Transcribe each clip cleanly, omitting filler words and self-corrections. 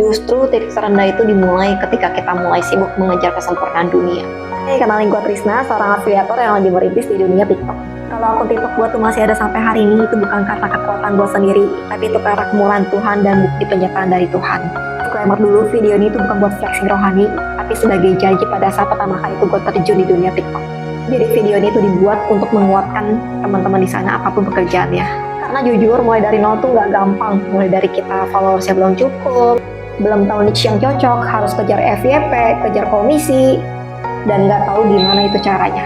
Justru titik terendah itu dimulai ketika kita mulai sibuk mengejar kesempurnaan dunia. Hey, kenalin gue Trisna, seorang afiliator yang lagi merintis di dunia TikTok. Kalau akun TikTok gue tuh masih ada sampai hari ini, itu bukan karena kekuatan gue sendiri, tapi itu karena kemurahan Tuhan dan bukti penyertaan dari Tuhan. Disclaimer dulu, video ini tuh bukan buat flexing rohani, tapi sebagai janji pada saat pertama kali itu gue terjun di dunia TikTok. Jadi video ini tuh dibuat untuk menguatkan teman-teman di sana apapun pekerjaannya. Karena jujur, mulai dari nol tuh nggak gampang. Mulai dari kita followersnya belum cukup, belum tahu niche yang cocok, harus kejar FYP, kejar komisi, dan nggak tahu gimana itu caranya.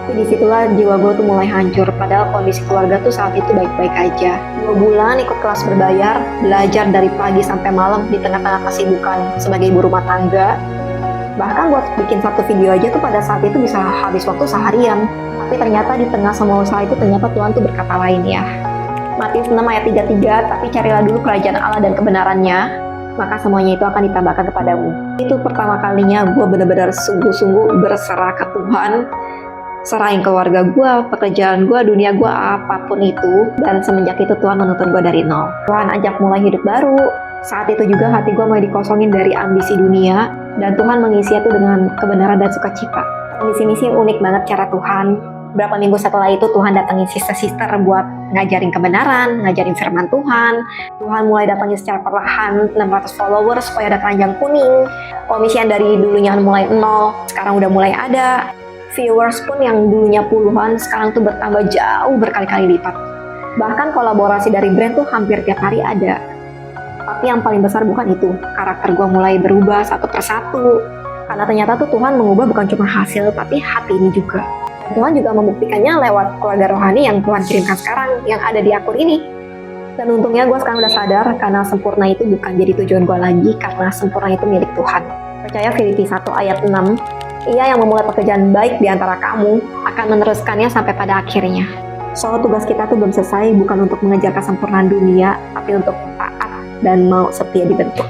Tapi disitulah jiwa gue tuh mulai hancur, padahal kondisi keluarga tuh saat itu baik-baik aja. 2 bulan ikut kelas berbayar, belajar dari pagi sampai malam di tengah-tengah kesibukan sebagai ibu rumah tangga. Bahkan buat bikin satu video aja tuh pada saat itu bisa habis waktu seharian. Tapi ternyata di tengah semua usaha itu ternyata Tuhan tuh berkata lain ya. Matius 6 ayat 33, tapi carilah dulu kerajaan Allah dan kebenarannya, maka semuanya itu akan ditambahkan kepadamu. Itu pertama kalinya gue benar-benar sungguh-sungguh berserah ke Tuhan, serahin keluarga gue, pekerjaan gue, dunia gue, apapun itu. Dan semenjak itu Tuhan menuntun gue dari nol. Tuhan ajak mulai hidup baru. Saat itu juga hati gue mulai dikosongin dari ambisi dunia, dan Tuhan mengisi itu dengan kebenaran dan sukacita. Dan di sini sih unik banget cara Tuhan. Berapa minggu setelah itu Tuhan datangin sister-sister buat ngajarin kebenaran, ngajarin firman Tuhan. Tuhan mulai datangin secara perlahan 600 followers supaya ada keranjang kuning. Komisian dari dulunya mulai 0, sekarang udah mulai ada. Viewers pun yang dulunya puluhan, sekarang tuh bertambah jauh berkali-kali lipat. Bahkan kolaborasi dari brand tuh hampir tiap hari ada. Tapi yang paling besar bukan itu, karakter gue mulai berubah satu persatu. Karena ternyata tuh Tuhan mengubah bukan cuma hasil, tapi hati ini juga. Tuhan juga membuktikannya lewat keluarga rohani yang Tuhan kirimkan sekarang, yang ada di akun ini. Dan untungnya gue sekarang udah sadar, karena sempurna itu bukan jadi tujuan gue lagi, karena sempurna itu milik Tuhan. Percaya Filipi 1 ayat 6, Ia yang memulai pekerjaan baik di antara kamu, akan meneruskannya sampai pada akhirnya. So, tugas kita tuh belum selesai, bukan untuk mengejar kesempurnaan dunia, tapi untuk taat dan mau setia dibentuk.